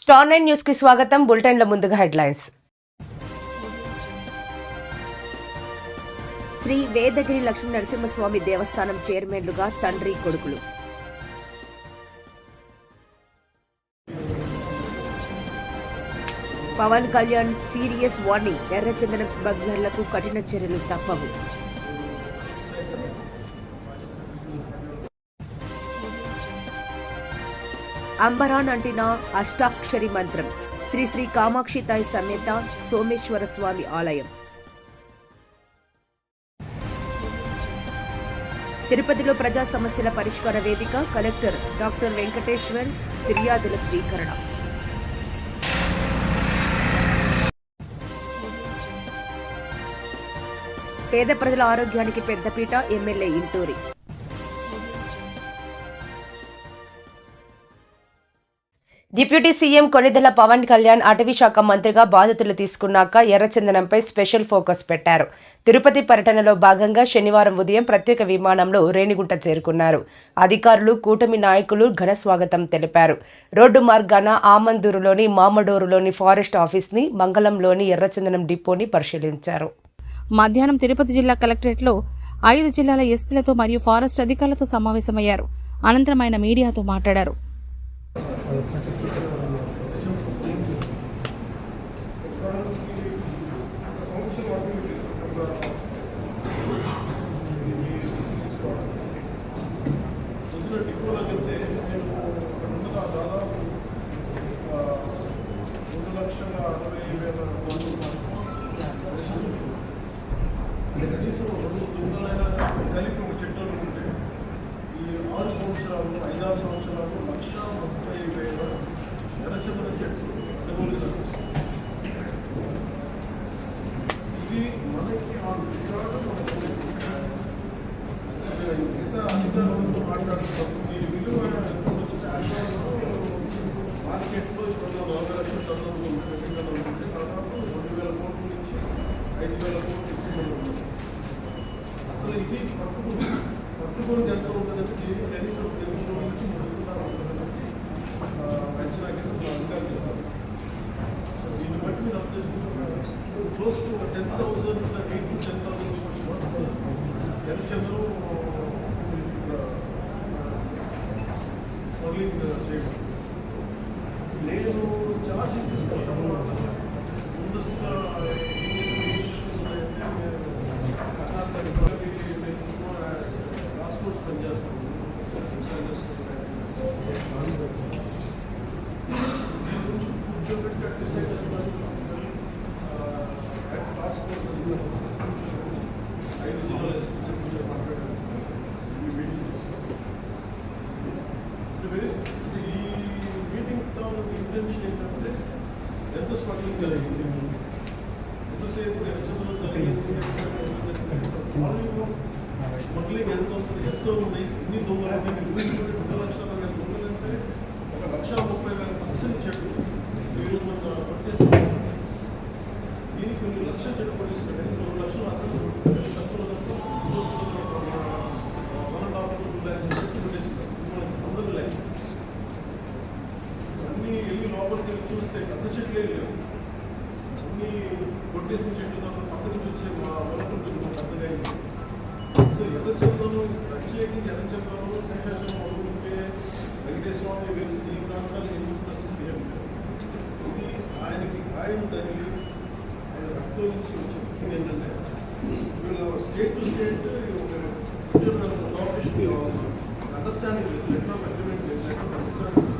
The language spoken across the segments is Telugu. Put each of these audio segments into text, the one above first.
స్టార్ 9 న్యూస్ కి స్వాగతం. బులెటిన్ల ముందుగా హెడ్లైన్స్. శ్రీ వేదగిరి లక్ష్మీ నరసింహస్వామి దేవస్థానం చైర్మన్లుగా తండ్రి కొడుకులు. పవన్ కళ్యాణ్ సీరియస్ వార్నింగ్, ఎర్రచందనం స్మగ్లర్లకు కఠిన చర్యలు తప్పవు. అంబరాన్ అంటిన అష్టాక్షరి మంత్రం, శ్రీ శ్రీ కామాక్షి తాయి సమేత సోమేశ్వర స్వామి ఆలయం. తిరుపతిలో ప్రజా సమస్యల పరిష్కార వేదిక, కలెక్టర్ డాక్టర్ వెంకటేశ్వర్ ఫిర్యాదుల స్వీకరణ. పేద ప్రజల ఆరోగ్యానికి పెద్దపీట, MLA Inturi. Deputy CM Konidela Pawan Kalyan అటవీ శాఖ మంత్రిగా బాధ్యతలు తీసుకున్నాక ఎర్రచందనంపై స్పెషల్ ఫోకస్ పెట్టారు. తిరుపతి పర్యటనలో భాగంగా శనివారం ఉదయం ప్రత్యేక విమానంలో రేణిగుంట చేరుకున్నారు. అధికారులు, కూటమి నాయకులు ఘన స్వాగతం తెలిపారు. రోడ్డు మార్గాన ఆమందూరులోని మామడోరులోని ఫారెస్ట్ ఆఫీస్ని, మంగళంలోని ఎర్రచందనం డిపోని పరిశీలించారు. మధ్యాహ్నం తిరుపతి జిల్లా కలెక్టరేట్లో 5 జిల్లాల ఎస్పీలతో మరియు ఫారెస్ట్ అధికారులతో సమావేశమయ్యారు. అనంతరం ఆయన మీడియాతో మాట్లాడారు. కనీసం 2 కలిపి ఒక చెట్టు ఉంటే ఈ 6 సంవత్సరాలు 5-6 సంవత్సరాలు 1,30,000 ఎర్రచందనం చెట్లు అడవులు. ఇది మనకి మిగతా అధికారులతో మాట్లాడుతున్నప్పుడు దీని విలువ మార్కెట్లో ఇప్పుడు 40 లక్షల టన్నులు ఉంటే దాదాపు 2,000 కోట్ల నుంచి 5,000 కోట్లు అసలు ఇది పట్టుకుని ఎంత ఉంటుందంటే కనీసం 2 నుంచి 3 ఉంటుందని అంచనా కింద అధికారులు చెప్పారు. సో దీన్ని బట్టి మీరు అర్థం చేసుకుంటున్నారు. క్లోజ్ టు 10,000 8 to 10,000 ఎర్రచందనం స్మగ్లింగ్ చేయడం. నేను ఛార్జ్ తీసుకుంటాను. ముందస్తుగా రాష్ట్రోస్ పనిచేస్తాను. దీని గురించి కూర్చోబెట్టి డిసైడ్ టాస్క్ ఫోర్స్ 5 జిల్లాలు కూర్చొని మాట్లాడాను. ఈ మీటింగ్ తాలూకు ఇంటెన్షన్ ఏంటంటే ఎంత స్మగ్లింగ్ జరిగింది, ఎంతసేపు ఎర్రచందనం జరిగింది, స్మగ్లింగ్ ఎంతో ఉంది, ఎన్ని దొంగలు 2 లక్షల దొంగలు అంటే 1,30,000 పచ్చని చెట్లు ఈరోజు మనం పట్టేస్తాం. దీనికి కొన్ని లక్షల చెట్లు పట్టేస్తున్నాయి. 2 లక్షలు అక్కడ తక్కువ 1.5 చెట్లు పట్టేస్తున్నారు. అందరూ లైన్ అన్నీ వెళ్ళి లోపలికి వెళ్ళి చూస్తే పెద్ద చెట్లే లేవు. అన్నీ కొట్టేసిన చెట్లు తప్ప పక్క నుంచి వచ్చే వలకుంటుంది పెద్దగా. సో ఎర్రచందనం ప్రత్యేకించి ఎర్రచందనం శేషాచలం అనుకుంటే వెంకటేశ్వరస్వామి వెలిసింది ఈ ప్రాంతాలకు ఎందుకు ప్రసిద్ధి అంటే ఇది ఆయనకి గాయం తగిలి ఆయన రక్తం నుంచి వచ్చింది. ఏంటంటే వీళ్ళు స్టేట్ టు స్టేట్ అండర్స్టాండింగ్ లేదు, లెటర్ ఆఫ్ అగ్రిమెంట్ లేదు, లెటర్ ఆఫ్ అండర్స్టాండింగ్.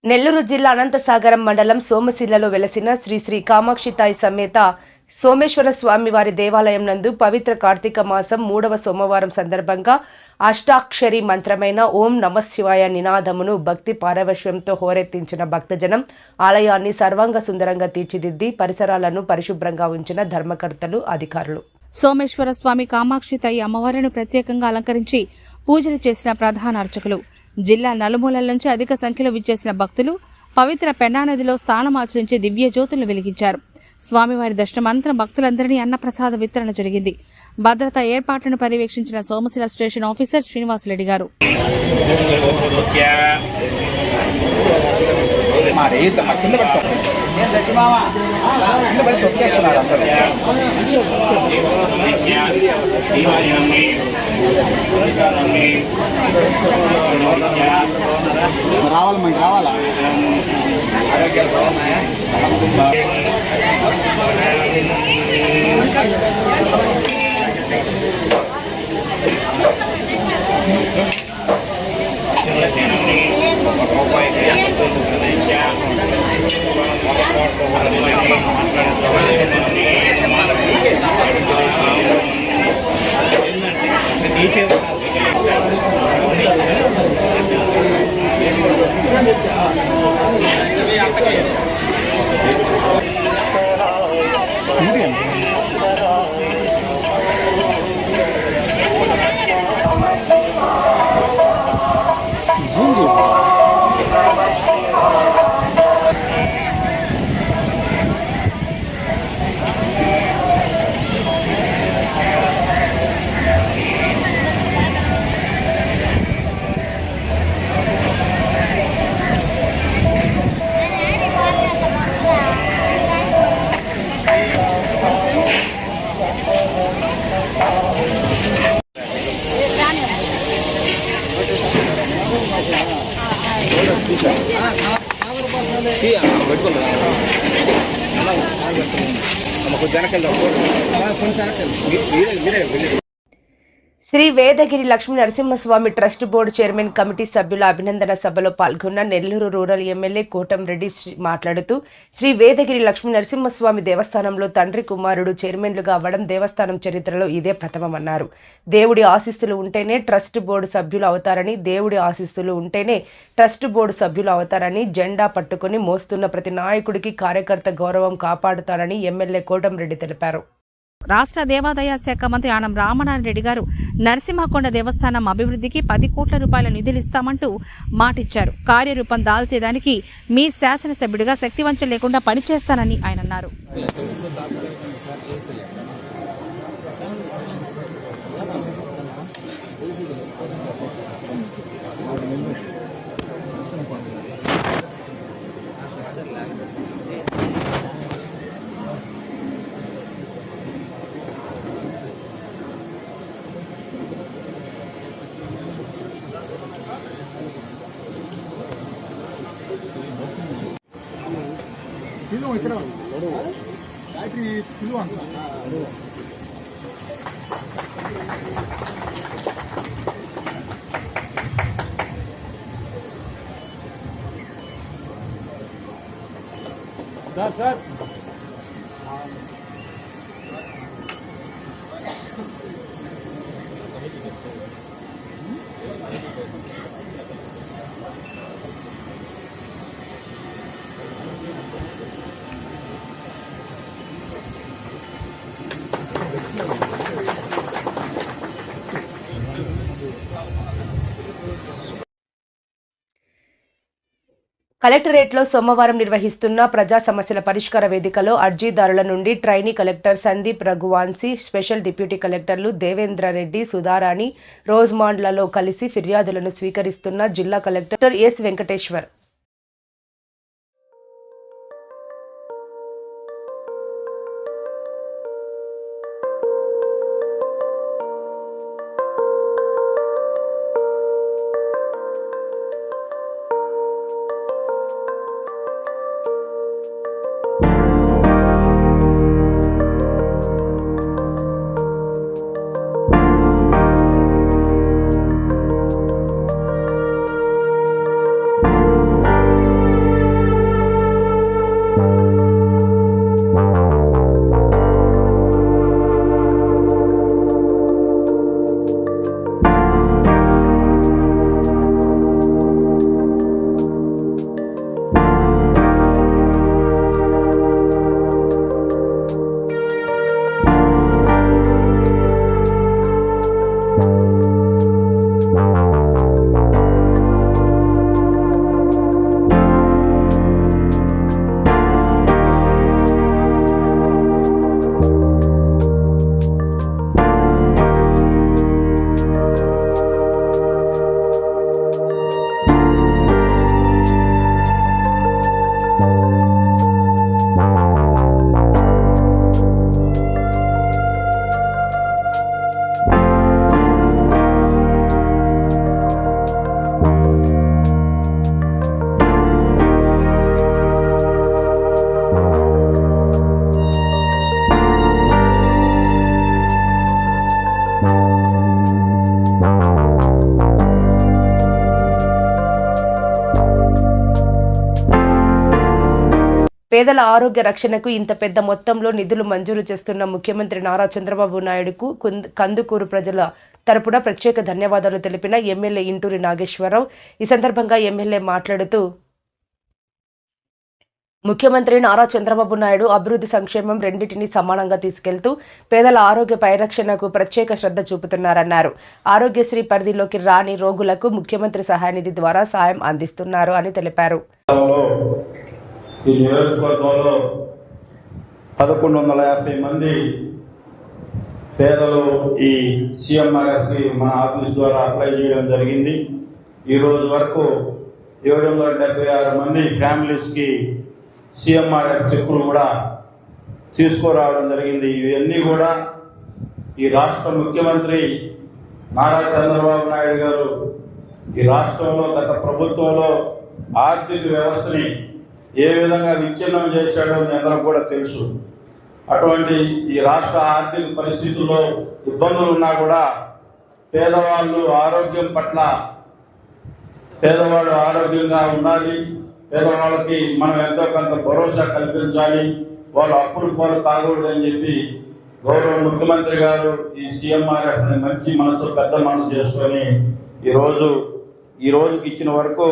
నెల్లూరు జిల్లా అనంతసాగరం మండలం సోమశిలలో వెలసిన శ్రీ శ్రీ కామాక్షి తాయి సమేత సోమేశ్వర స్వామి వారి దేవాలయం నందు పవిత్ర కార్తీక మాసం 3వ సోమవారం సందర్భంగా అష్టాక్షరి మంత్రమైన ఓం నమశివాయ నినాదమును భక్తి పారవశ్యంతో హోరెత్తించిన భక్తజనం ఆలయాన్ని సర్వాంగ సుందరంగా తీర్చిదిద్ది పరిసరాలను పరిశుభ్రంగా ఉంచిన ధర్మకర్తలు, అధికారులు. సోమేశ్వర స్వామి కామాక్షి తాయి అమ్మవారిని ప్రత్యేకంగా అలంకరించి పూజలు చేసిన ప్రధాన అర్చకులు, జిల్లా నలుమూలల నుంచి అధిక సంఖ్యలో విచ్చేసిన భక్తులు పవిత్ర పెన్నా నదిలో స్నానమాచరించి దివ్య జ్యోతులను వెలిగించారు. స్వామివారి దర్శనం అనంతరం భక్తులందరినీ అన్నప్రసాద వితరణ జరిగింది. భద్రతా ఏర్పాట్లను పర్యవేక్షించిన సోమశిల స్టేషన్ ఆఫీసర్ శ్రీనివాసరెడ్డి గారు మా రేయద్దమ్మా కింద పడి తొక్కండి కింద పడి తొక్కేస్తున్నారు అందరూ రావాలి మనకి రావాలా ఆరోగ్యాలు బాగున్నాయా Sri Vedagiri Lakshmi Narasimhaswamy trust board chairman committee సభ్యుల అభినందన సభలో పాల్గొన్న నెల్లూరు రూరల్ ఎమ్మెల్యే కోటంరెడ్డి మాట్లాడుతూ శ్రీ వేదగిరి లక్ష్మీ నరసింహస్వామి దేవస్థానంలో తండ్రి కుమారుడు చైర్మన్లుగా అవ్వడం దేవస్థానం చరిత్రలో ఇదే ప్రథమమన్నారు. దేవుడి ఆశీస్సులు ఉంటేనే ట్రస్ట్ బోర్డు సభ్యులు అవుతారని, దేవుడి ఆశీస్సులు ఉంటేనే ట్రస్ట్ బోర్డు సభ్యులు అవుతారని, జెండా పట్టుకుని మోస్తున్న ప్రతి నాయకుడికి కార్యకర్త గౌరవం కాపాడుతారని ఎమ్మెల్యే కోటంరెడ్డి తెలిపారు. రాష్ట్ర దేవాదాయ శాఖ మంత్రి ఆనం రామనారాయణ రెడ్డి గారు నరసింహకొండ దేవస్థానం అభివృద్ధికి 10 కోట్ల రూపాయల నిధులిస్తామంటూ మాటిచ్చారు. కార్యరూపం దాల్చేదానికి మీ శాసనసభ్యుడిగా శక్తివంచన లేకుండా పనిచేస్తానని ఆయన అన్నారు. ఇక్కడ బ్యాటరీ పిలువ అంటున్నా సార్ కలెక్టరేట్లో సోమవారం నిర్వహిస్తున్న ప్రజా సమస్యల పరిష్కార వేదికలో అర్జీదారుల నుండి trainee collector Sandeep Raghuvanshi, special deputy కలెక్టర్లు దేవేంద్రరెడ్డి, సుధారాణి, రోజ్మాండ్లలో కలిసి ఫిర్యాదులను స్వీకరిస్తున్న జిల్లా కలెక్టర్ ఎస్ వెంకటేశ్వర్. పేదల ఆరోగ్య రక్షణకు ఇంత పెద్ద మొత్తంలో నిధులు మంజూరు చేస్తున్న ముఖ్యమంత్రి నారా చంద్రబాబు నాయుడుకు కందుకూరు ప్రజల తరపున ప్రత్యేక ధన్యవాదాలు తెలిపిన ఎమ్మెల్యే ఇంటూరి నాగేశ్వరరావు. ఈ సందర్భంగా ఎమ్మెల్యే మాట్లాడుతూ, ముఖ్యమంత్రి నారా చంద్రబాబు నాయుడు అభివృద్ధి సంక్షేమం రెండింటినీ సమానంగా తీసుకెళ్తూ పేదల ఆరోగ్య పరిరక్షణకు ప్రత్యేక శ్రద్ధ చూపుతున్నారన్నారు. ఆరోగ్యశ్రీ పరిధిలోకి రాని రోగులకు ముఖ్యమంత్రి సహాయనిధి ద్వారా సాయం అందిస్తున్నారు అని తెలిపారు. ఈ నియోజకవర్గంలో 1150 మంది పేదలు ఈ సీఎంఆర్ఎఫ్కి మన ఆఫీస్ ద్వారా అప్లై చేయడం జరిగింది. ఈరోజు వరకు 776 మంది ఫ్యామిలీస్కి సీఎంఆర్ఎఫ్ చెక్కులు కూడా తీసుకురావడం జరిగింది. ఇవన్నీ కూడా ఈ రాష్ట్ర ముఖ్యమంత్రి నారా చంద్రబాబు నాయుడు గారు ఈ రాష్ట్రంలో గత ప్రభుత్వంలో ఆర్థిక వ్యవస్థని ఏ విధంగా విచ్ఛిన్నం చేశాడో మీ అందరం కూడా తెలుసు. అటువంటి ఈ రాష్ట్ర ఆర్థిక పరిస్థితుల్లో ఇబ్బందులు ఉన్నా కూడా పేదవాళ్ళు ఆరోగ్యం పట్ల పేదవాళ్ళు ఆరోగ్యంగా ఉండాలి, పేదవాళ్ళకి మనం ఎంతో కొంత భరోసా కల్పించాలి, వాళ్ళు అప్పులు పాలు కాకూడదని చెప్పి గౌరవ ముఖ్యమంత్రి గారు ఈ సీఎంఆర్ఎఫ్ మంచి మనసు పెద్ద మనసు చేసుకొని ఈ రోజుకి ఇచ్చిన వరకు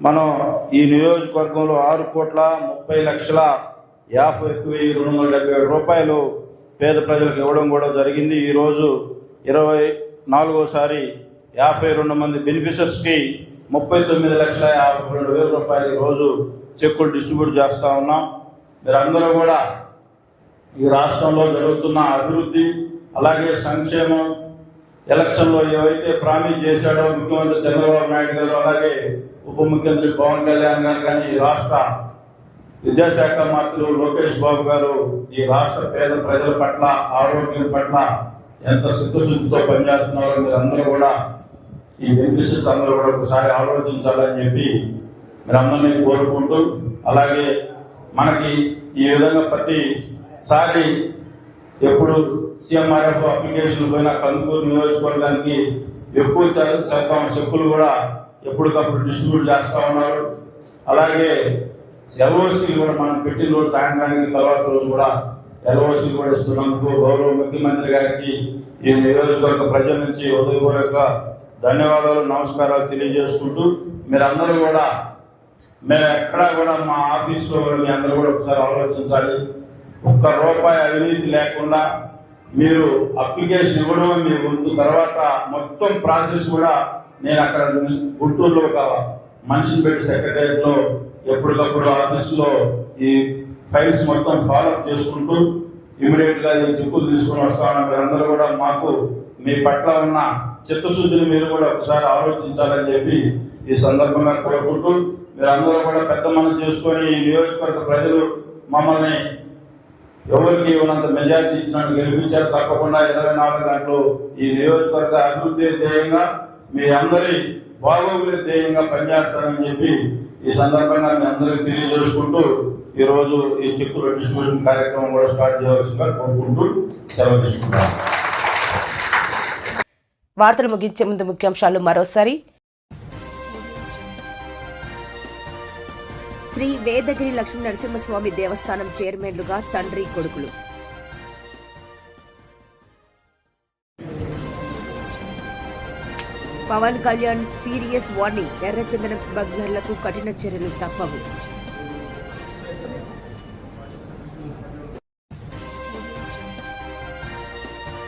మనం ఈ నియోజకవర్గంలో 6,30,50,270 రూపాయలు పేద ప్రజలకు ఇవ్వడం కూడా జరిగింది. ఈరోజు 24సారి 52 మంది బెనిఫిషరీస్కి 39,52,000 రూపాయలు ఈరోజు చెక్కులు డిస్ట్రిబ్యూట్ చేస్తూ ఉన్నాం. మీరందరూ కూడా ఈ రాష్ట్రంలో జరుగుతున్న అభివృద్ధి అలాగే సంక్షేమం ఎలక్షన్లో ఏవైతే ప్రామిస్ చేశాడో ముఖ్యమంత్రి చంద్రబాబు నాయుడు గారు అలాగే ఉప ముఖ్యమంత్రి పవన్ కళ్యాణ్ గారు కానీ ఈ రాష్ట్ర విద్యాశాఖ మంత్రులు లోకేష్ బాబు గారు ఈ రాష్ట్ర పేద ప్రజల పట్ల ఆరోగ్యం పట్ల ఎంత చిత్తశుద్ధితో పనిచేస్తున్నారో మీరందరూ కూడా ఈ బెనిఫిషరీస్ అందరూ కూడా ఒకసారి ఆలోచించాలని చెప్పి మీరందరినీ కోరుకుంటూ, అలాగే మనకి ఈ విధంగా ప్రతిసారి ఎప్పుడు సీఎంఆర్ఎఫ్ అప్లికేషన్ పోయిన కందుకూరు నియోజకవర్గానికి ఎక్కువ శాతం చెక్కులు కూడా ఎప్పటికప్పుడు డిస్ట్రిబ్యూట్ చేస్తూ ఉన్నారు. అలాగే ఎల్ఓసీలు కూడా మనం పెట్టిన రోజు సాయంత్రానికి తర్వాత రోజు కూడా ఎల్ఓసీలు కూడా ఇస్తున్నందుకు గౌరవ ముఖ్యమంత్రి గారికి ఈ నియోజకవర్గ ప్రజల నుంచి హృదయపూర్వక ధన్యవాదాలు నమస్కారాలు తెలియజేసుకుంటూ, మీరందరూ కూడా మేము ఎక్కడా కూడా మా ఆఫీస్లో మీ అందరూ కూడా ఒకసారి ఆలోచించాలి. ₹1 అవినీతి లేకుండా మీరు అప్లికేషన్ ఇవ్వడం మీ వంతు, తర్వాత మొత్తం ప్రాసెస్ కూడా నేను అక్కడ గుంటూరులో ఒక మనిషిని పెట్టి సెక్రటరియట్లో ఎప్పటికప్పుడు ఆఫీసులో ఈ ఫైల్స్ మొత్తం ఫాలోఅప్ చేసుకుంటూ ఇమీడియట్ గా ఈ చెక్కులు తీసుకుని వస్తామని మీరందరూ కూడా మాకు మీ పట్ల ఉన్న చిత్తశుద్ధిని మీరు కూడా ఒకసారి ఆలోచించాలని చెప్పి ఈ సందర్భంగా కోరుకుంటూ, మీరందరూ కూడా పెద్ద మనం చేసుకొని ఈ నియోజకవర్గ ప్రజలు మమ్మల్ని ఎవరికి ఇవ్వనంత మెజారిటీ ఇచ్చినట్టు గెలిపించారు. తప్పకుండా 24 గంటలు ఈ నియోజకవర్గ అభివృద్ధి ధ్యేయంగా మీ అందరి బాగోగులే ధ్యేయంగా పనిచేస్తారని చెప్పి ఈ సందర్భంగా మీ అందరికీ తెలియజేసుకుంటూ ఈ రోజు ఈ చెక్కుల డిస్ట్రిబ్యూషన్ కార్యక్రమం కూడా స్టార్ట్ చేయవలసిందిగా కోరుకుంటూ సెలవు తీసుకుంటాం. వార్తలు ముగించే ముందు ముఖ్యాంశాలు మరోసారి. శ్రీ వేదగిరి లక్ష్మీ నరసింహస్వామి దేవస్థానం చైర్మన్లుగా తండ్రి కొడుకులు. పవన్ కళ్యాణ్ సీరియస్ వార్నింగ్, ఎర్రచందనం స్మగ్లర్లకు కఠిన చర్యలు తప్పవు.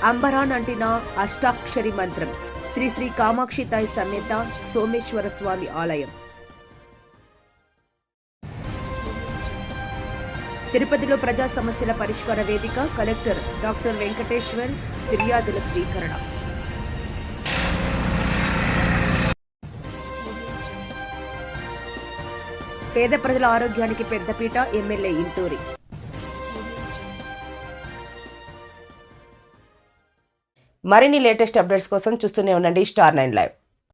అంబరాన్ అంటిన అష్టాక్షరి మంత్రం, శ్రీ శ్రీ కామాక్షితాయి సమేత సోమేశ్వర స్వామి ఆలయం. తిరుపతిలో ప్రజా సమస్యల పరిష్కార వేదిక, కలెక్టర్ డాక్టర్ వెంకటేశ్వర్ ఫిర్యాదుల స్వీకరణ. పేద ప్రజల ఆరోగ్యానికి పెద్దపీట, ఎమ్మెల్యే ఇంటూరి. మరిన్ని లేటెస్ట్ అప్డేట్స్ కోసం చూస్తూనే ఉండండి స్టార్ 9 లైవ్.